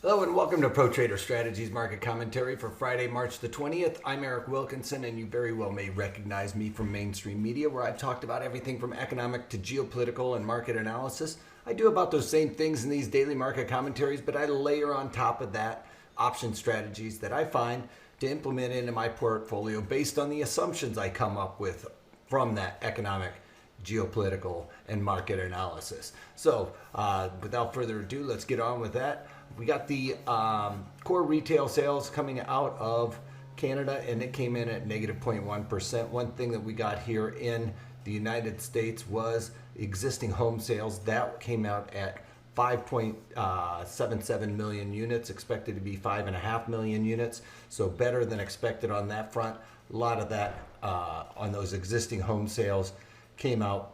Hello and welcome to Pro Trader Strategies Market Commentary for Friday, March the 20th. I'm Eric Wilkinson, and you very well may recognize me from mainstream media, where I've talked about everything from economic to geopolitical and market analysis. I do about those same things in these daily market commentaries, but I layer on top of that option strategies that I find to implement into my portfolio based on the assumptions I come up with from that economic, geopolitical, and market analysis. So without further ado, let's get on with that. We got the core retail sales coming out of Canada, and it came in at negative 0.1%. One thing that we got here in the United States was existing home sales. That came out at 5.77 million units, expected to be 5.5 million units. So better than expected on that front. A lot of that on those existing home sales came out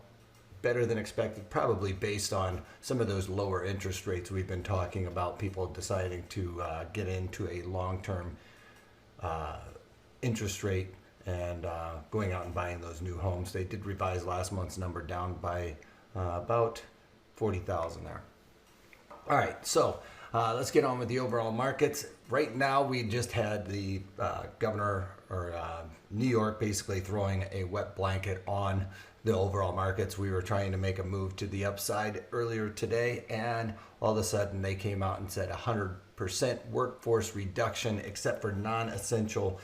better than expected, probably based on some of those lower interest rates we've been talking about, people deciding to get into a long-term interest rate and going out and buying those new homes. They did revise last month's number down by about 40,000 there. All right, so let's get on with the overall markets. Right now, we just had the governor or New York basically throwing a wet blanket on the overall markets. We were trying to make a move to the upside earlier today, and all of a sudden they came out and said 100% workforce reduction except for non-essential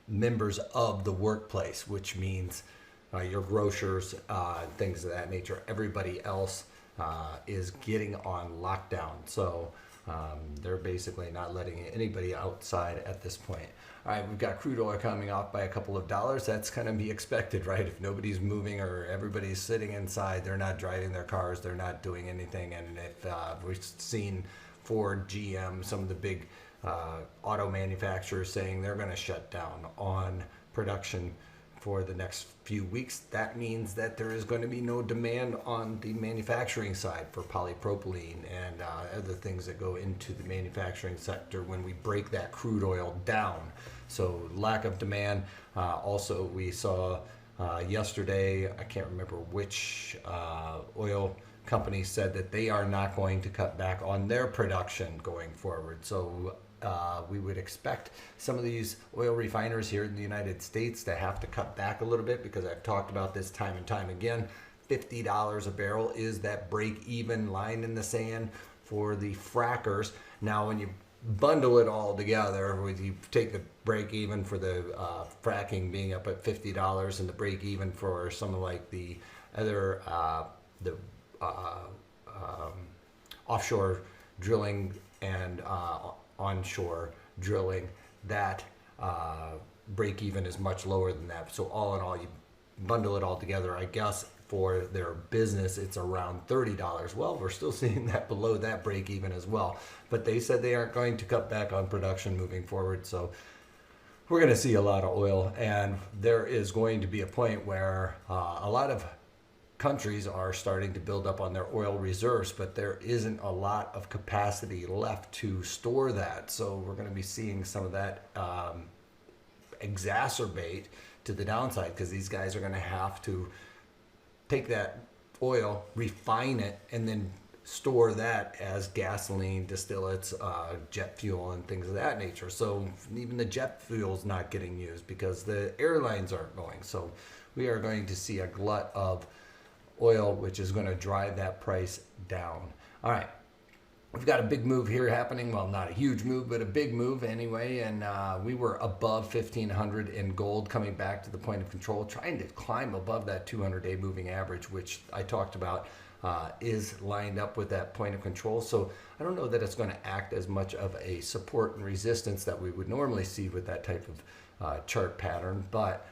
members of the workplace, which means your grocers, things of that nature. Everybody else is getting on lockdown. So they're basically not letting anybody outside at this point. All right, we've got crude oil coming off by a couple of dollars. That's going to be expected, right? If nobody's moving or everybody's sitting inside, they're not driving their cars, they're not doing anything. And if we've seen Ford, GM, some of the big auto manufacturers saying they're going to shut down on production for the next few weeks, that means that there is going to be no demand on the manufacturing side for polypropylene and other things that go into the manufacturing sector when we break that crude oil down. So lack of demand. Also, we saw yesterday, I can't remember which oil company said that they are not going to cut back on their production going forward. So we would expect some of these oil refiners here in the United States to have to cut back a little bit, because I've talked about this time and time again. $50 a barrel is that break-even line in the sand for the frackers. Now, when you bundle it all together, you take the break-even for the fracking being up at $50 and the break-even for something like the other offshore drilling and onshore drilling, that break even is much lower than that. So all in all, you bundle it all together, I guess for their business it's around $30. Well, we're still seeing that below that break even as well, but they said they aren't going to cut back on production moving forward. So we're going to see a lot of oil, and there is going to be a point where a lot of countries are starting to build up on their oil reserves, but there isn't a lot of capacity left to store that. So we're going to be seeing some of that exacerbate to the downside, because these guys are going to have to take that oil, refine it, and then store that as gasoline, distillates, jet fuel, and things of that nature. So even the jet fuel is not getting used because the airlines aren't going. So we are going to see a glut of oil, which is going to drive that price down. All right, we've got a big move here happening. Well, not a huge move, but a big move anyway. And we were above 1,500 in gold, coming back to the point of control, trying to climb above that 200-day moving average, which I talked about is lined up with that point of control. So I don't know that it's going to act as much of a support and resistance that we would normally see with that type of chart pattern, but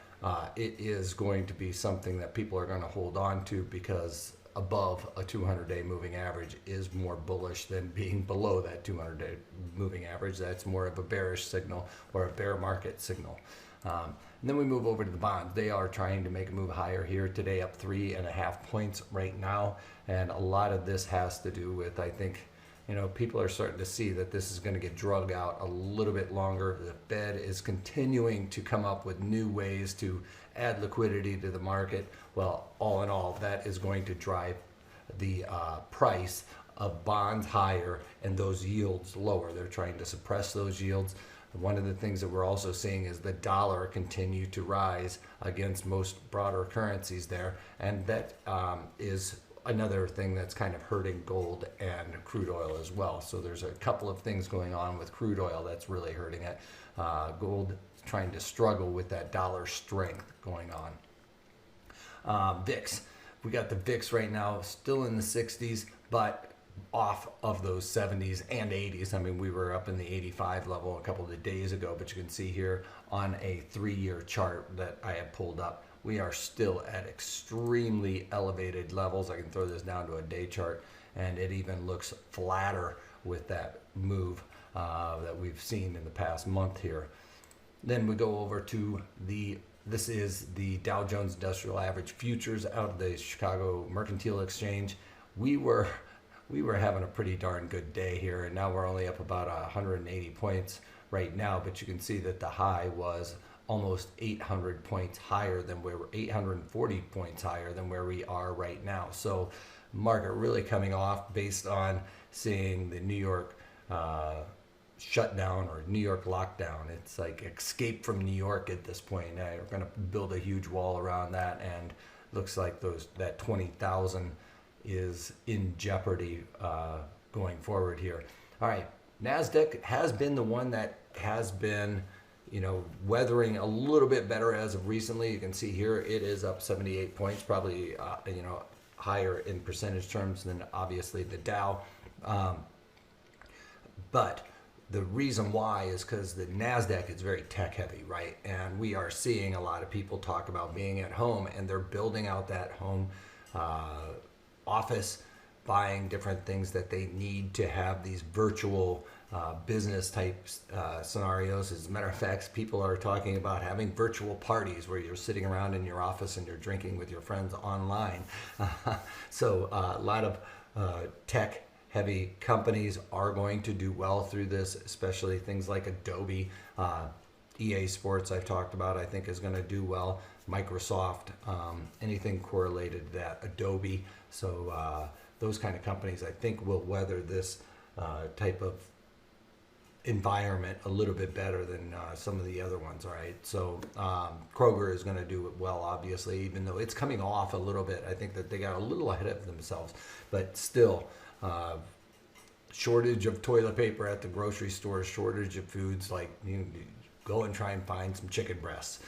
it is going to be something that people are going to hold on to, because above a 200-day moving average is more bullish than being below that 200-day moving average. That's more of a bearish signal or a bear market signal. And then we move over to the bonds. They are trying to make a move higher here today, up 3.5 points right now. And a lot of this has to do with, I think, people are starting to see that this is going to get drug out a little bit longer. The Fed is continuing to come up with new ways to add liquidity to the market. Well, all in all, that is going to drive the price of bonds higher and those yields lower. They're trying to suppress those yields. One of the things that we're also seeing is the dollar continue to rise against most broader currencies there, and that is another thing that's kind of hurting gold and crude oil as well. So there's a couple of things going on with crude oil that's really hurting it. Gold trying to struggle with that dollar strength going on. VIX, we got the VIX right now still in the 60s, but off of those 70s and 80s. I mean, we were up in the 85 level a couple of days ago, but you can see here on a 3-year chart that I have pulled up, we are still at extremely elevated levels. I can throw this down to a day chart, and it even looks flatter with that move that we've seen in the past month here. Then we go over to this is the Dow Jones Industrial Average Futures out of the Chicago Mercantile Exchange. We were having a pretty darn good day here, and now we're only up about 180 points right now, but you can see that the high was almost 800 points higher than where we're 840 points higher than where we are right now. So market really coming off based on seeing the New York shutdown or New York lockdown. It's like escape from New York at this point. Now we're going to build a huge wall around that, and looks like that 20,000 is in jeopardy going forward here. All right, NASDAQ has been the one that has been, weathering a little bit better as of recently. You can see here it is up 78 points, probably higher in percentage terms than obviously the Dow. But the reason why is because the NASDAQ is very tech heavy, right? And we are seeing a lot of people talk about being at home, and they're building out that home office, buying different things that they need to have these virtual business type scenarios. As a matter of fact, people are talking about having virtual parties where you're sitting around in your office and you're drinking with your friends online. So a lot of tech heavy companies are going to do well through this, especially things like Adobe. EA Sports I've talked about, I think is going to do well. Microsoft, anything correlated to that, Adobe. So those kind of companies I think will weather this type of environment a little bit better than some of the other ones, all right? So Kroger is going to do well, obviously, even though it's coming off a little bit. I think that they got a little ahead of themselves, but still, shortage of toilet paper at the grocery store, shortage of foods, like go and try and find some chicken breasts.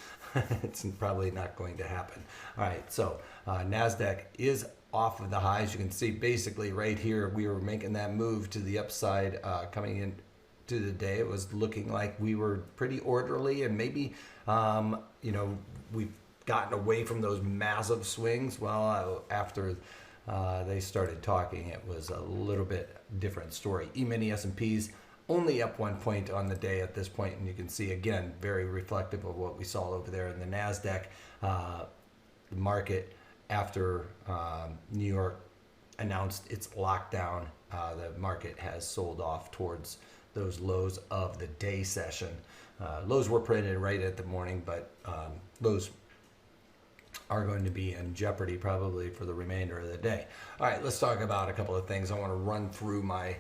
It's probably not going to happen. All right, so NASDAQ is off of the highs. You can see basically right here, we were making that move to the upside coming in to the day. It was looking like we were pretty orderly, and maybe, we've gotten away from those massive swings. Well, after they started talking, it was a little bit different story. E-mini S&Ps only up 1 point on the day at this point, and you can see again very reflective of what we saw over there in the NASDAQ. The market after New York announced its lockdown, the market has sold off towards those lows of the day session. Lows were printed right at the morning, but lows are going to be in jeopardy probably for the remainder of the day. All right, let's talk about a couple of things. I want to run through my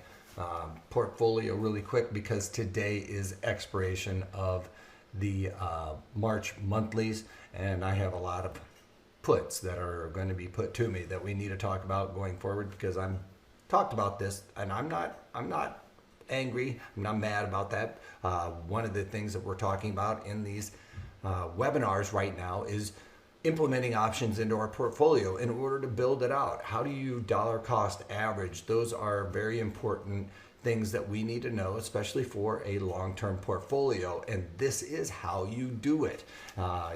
portfolio really quick because today is expiration of the March monthlies, and I have a lot of puts that are going to be put to me that we need to talk about going forward, because I'm talked about this and I'm not angry, I'm not mad about that. One of the things that we're talking about in these webinars right now is implementing options into our portfolio in order to build it out. How do you dollar cost average? Those are very important things that we need to know, especially for a long-term portfolio. And this is how you do it.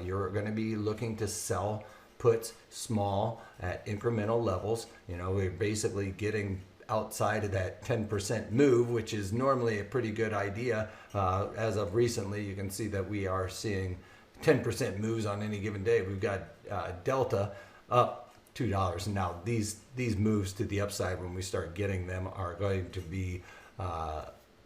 You're going to be looking to sell puts small at incremental levels. We're basically getting outside of that 10% move, which is normally a pretty good idea. As of recently, you can see that we are seeing 10% moves on any given day. We've got Delta up $2. And now these moves to the upside, when we start getting them, are going to be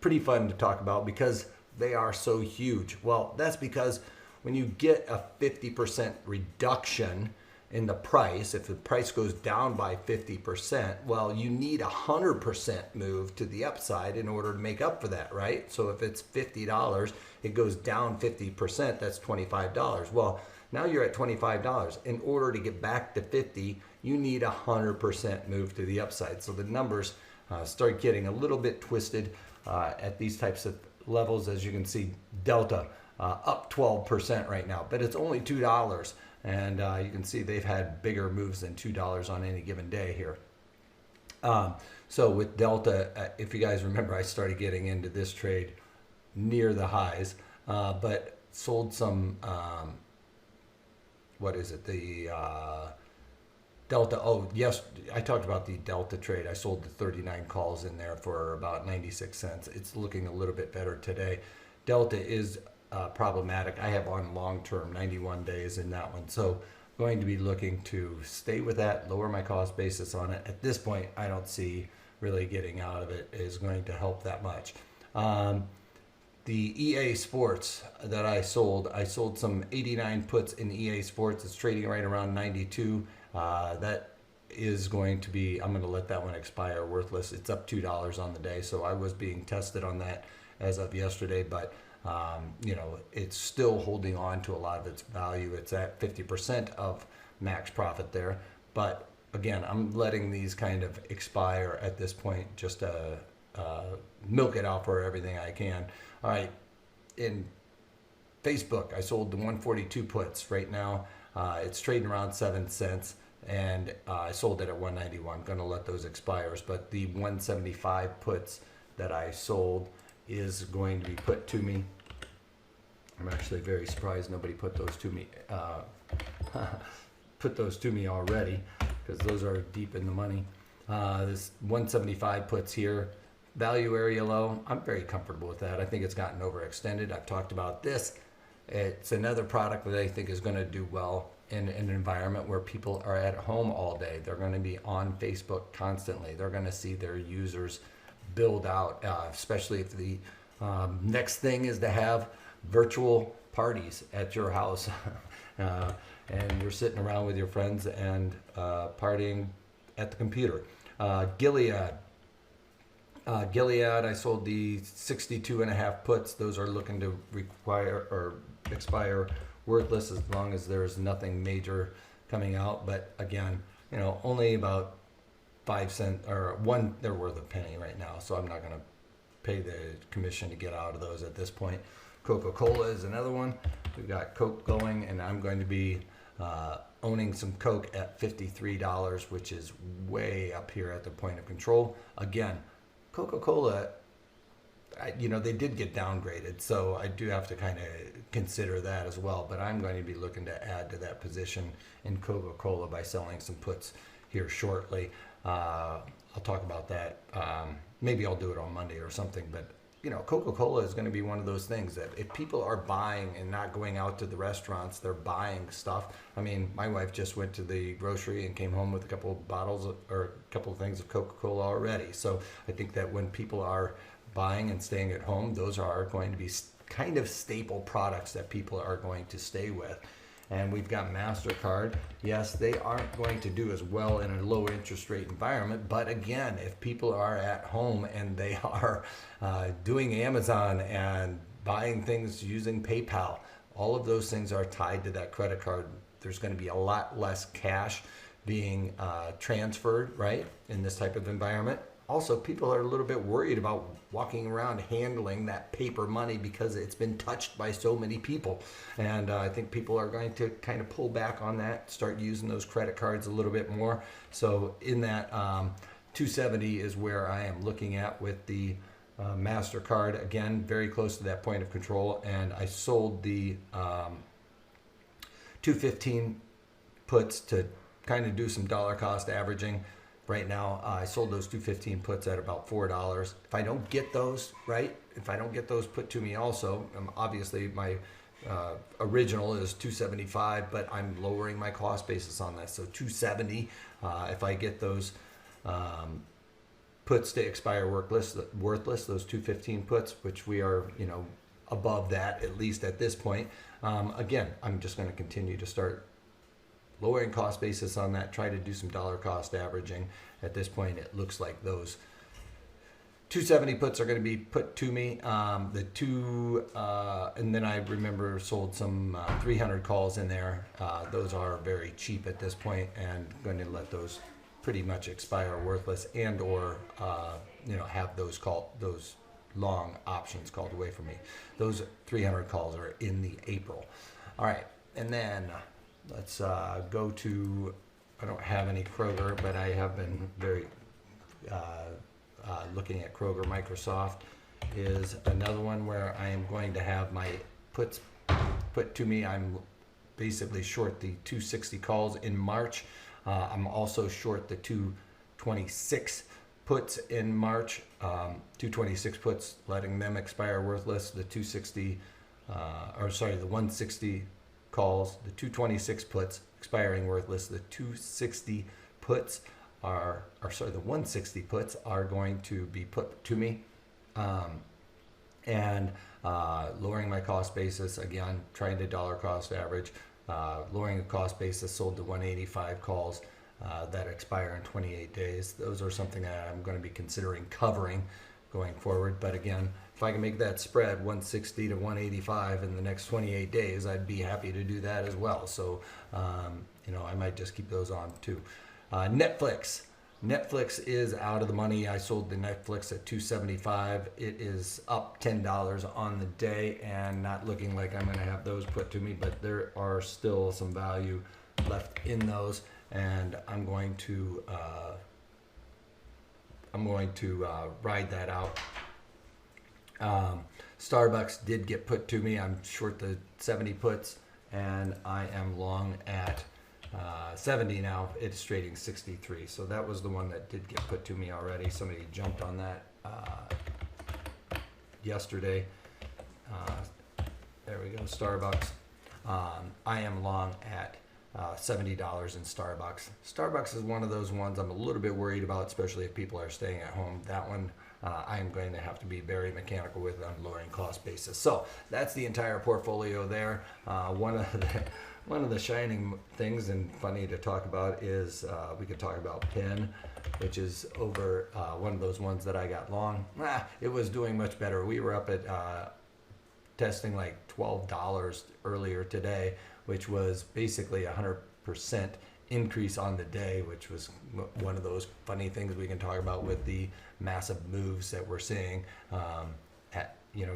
pretty fun to talk about because they are so huge. Well, that's because when you get a 50% reduction in the price. If the price goes down by 50%, well, you need 100% move to the upside in order to make up for that, right? So if it's $50, it goes down 50%, that's $25. Well, now you're at $25. In order to get back to 50, you need 100% move to the upside. So the numbers start getting a little bit twisted at these types of levels. As you can see, Delta up 12% right now, but it's only $2. And you can see they've had bigger moves than $2 on any given day here. So with Delta, if you guys remember, I started getting into this trade near the highs, but sold some, what is it, the Delta, oh yes, I talked about the Delta trade. I sold the 39 calls in there for about 96 cents. It's looking a little bit better today. Delta is problematic. I have on long-term 91 days in that one, so going to be looking to stay with that, lower my cost basis on it. At this point, I don't see really getting out of it is going to help that much. The EA Sports that I sold some 89 puts in EA Sports. It's trading right around 92. That is going to be, I'm going to let that one expire worthless. It's up $2 on the day, so I was being tested on that as of yesterday, but you know, it's still holding on to a lot of its value. It's at 50% of max profit there, but again, I'm letting these kind of expire at this point, just to milk it out for everything I can. All right, in Facebook, I sold the 142 puts right now. It's trading around 7 cents, and I sold it at 191. Going to let those expire, but the 175 puts that I sold is going to be put to me. I'm actually very surprised nobody put those to me. Put those to me already, because those are deep in the money. This 175 puts here, value area low. I'm very comfortable with that. I think it's gotten overextended. I've talked about this. It's another product that I think is going to do well in an environment where people are at home all day. They're going to be on Facebook constantly. They're going to see their users build out, especially if the next thing is to have virtual parties at your house and you're sitting around with your friends and partying at the computer. Gilead, I sold the 62.5 puts. Those are looking to expire worthless as long as there's nothing major coming out. But again, you know, only about 5 cents or one, they're worth a penny right now, so I'm not going to pay the commission to get out of those at this point. Coca-Cola is another one. We've got Coke going, and I'm going to be owning some Coke at $53, which is way up here at the point of control. Again, Coca-Cola, you know, they did get downgraded, so I do have to kind of consider that as well. But I'm going to be looking to add to that position in Coca-Cola by selling some puts here shortly. I'll talk about that. Maybe I'll do it on Monday or something, but you know, Coca-Cola is going to be one of those things that if people are buying and not going out to the restaurants, they're buying stuff. I mean, my wife just went to the grocery and came home with a couple of bottles or a couple of things of Coca-Cola already. So I think that when people are buying and staying at home, those are going to be kind of staple products that people are going to stay with. And we've got MasterCard. Yes, they aren't going to do as well in a low interest rate environment. But again, if people are at home and they are doing Amazon and buying things using PayPal, all of those things are tied to that credit card. There's going to be a lot less cash being transferred, right, in this type of environment. Also, people are a little bit worried about walking around handling that paper money because it's been touched by so many people. And I think people are going to kind of pull back on that, start using those credit cards a little bit more. So in that 270 is where I am looking at with the MasterCard. Again, very close to that point of control. And I sold the 215 puts to kind of do some dollar cost averaging. Right now, I sold those 215 puts at about $4. If I don't get those, right, if I don't get those put to me also, obviously my original is 275, but I'm lowering my cost basis on that. So 270, if I get those puts to expire worthless, those 215 puts, which we are, you know, above that, at least at this point. Again, I'm just going to continue to start lowering cost basis on that, try to do some dollar cost averaging. At this point, it looks like those 270 puts are going to be put to me. And then I remember sold some 300 calls in there. Those are very cheap at this point, and going to let those pretty much expire worthless, and or have those long options called away from me. Those 300 calls are in the April. All right, and then let's go to. I don't have any Kroger, but I have been very looking at Kroger. Microsoft is another one where I am going to have my puts put to me. I'm basically short the 260 calls in March. I'm also short the 226 puts in March. 226 puts, letting them expire worthless. The 260, the 160 calls, the 226 puts expiring worthless. The 260 puts the 160 puts are going to be put to me. And lowering my cost basis, again, trying to dollar cost average. Lowering the cost basis, sold the 185 calls that expire in 28 days. Those are something that I'm going to be considering covering going forward. But again, if I can make that spread 160 to 185 in the next 28 days, I'd be happy to do that as well. So, I might just keep those on too. Netflix. Netflix is out of the money. I sold the Netflix at $275. It is up $10 on the day, and not looking like I'm going to have those put to me, but there are still some value left in those, and I'm going to ride that out. SBUX did get put to me. I'm short the 70 puts, and I am long at 70 now. It's trading 63. So that was the one that did get put to me already. Somebody jumped on that yesterday. There we go, SBUX. I am long at $70 in SBUX. SBUX is one of those ones I'm a little bit worried about, especially if people are staying at home. That one I am going to have to be very mechanical with on lowering cost basis. So that's the entire portfolio there. One of the shining things, and funny to talk about, is we could talk about PIN, which is over one of those ones that I got long. It was doing much better. We were up at testing like $12 earlier today, which was basically 100% increase on the day, which was one of those funny things we can talk about with the massive moves that we're seeing.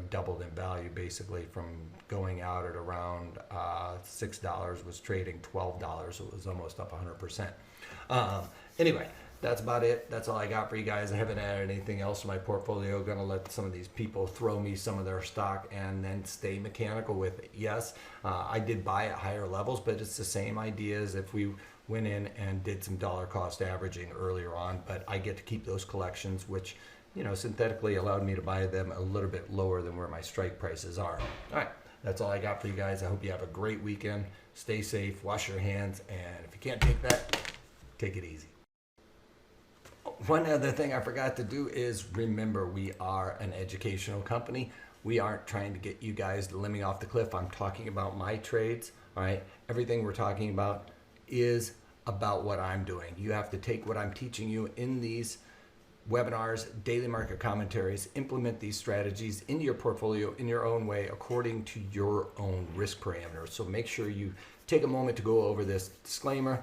Doubled in value basically from going out at around $6, was trading $12, so it was almost up 100%. Anyway, that's about it. That's all I got for you guys. I haven't added anything else to my portfolio. Gonna let some of these people throw me some of their stock and then stay mechanical with it. Yes, I did buy at higher levels, but it's the same idea as if we went in and did some dollar cost averaging earlier on, but I get to keep those collections, which synthetically allowed me to buy them a little bit lower than where my strike prices are. All right, that's all I got for you guys. I hope you have a great weekend. Stay safe, wash your hands, and if you can't take that, take it easy. One other thing I forgot to do is remember, we are an educational company. We aren't trying to get you guys to let me off the cliff. I'm talking about my trades, all right? Everything we're talking about is about what I'm doing. You have to take what I'm teaching you in these webinars, daily market commentaries, implement these strategies into your portfolio in your own way according to your own risk parameters. So make sure you take a moment to go over this disclaimer.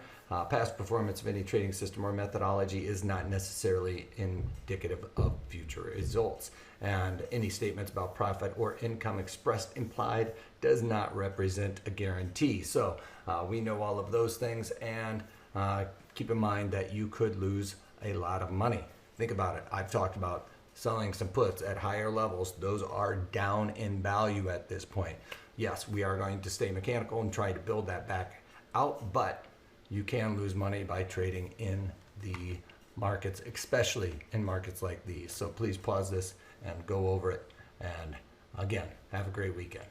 Past performance of any trading system or methodology is not necessarily indicative of future results. And any statements about profit or income expressed implied does not represent a guarantee. So we know all of those things, and keep in mind that you could lose a lot of money. Think about it. I've talked about selling some puts at higher levels. Those are down in value at this point. Yes, we are going to stay mechanical and try to build that back out, but you can lose money by trading in the markets, especially in markets like these. So please pause this and go over it. And again, have a great weekend.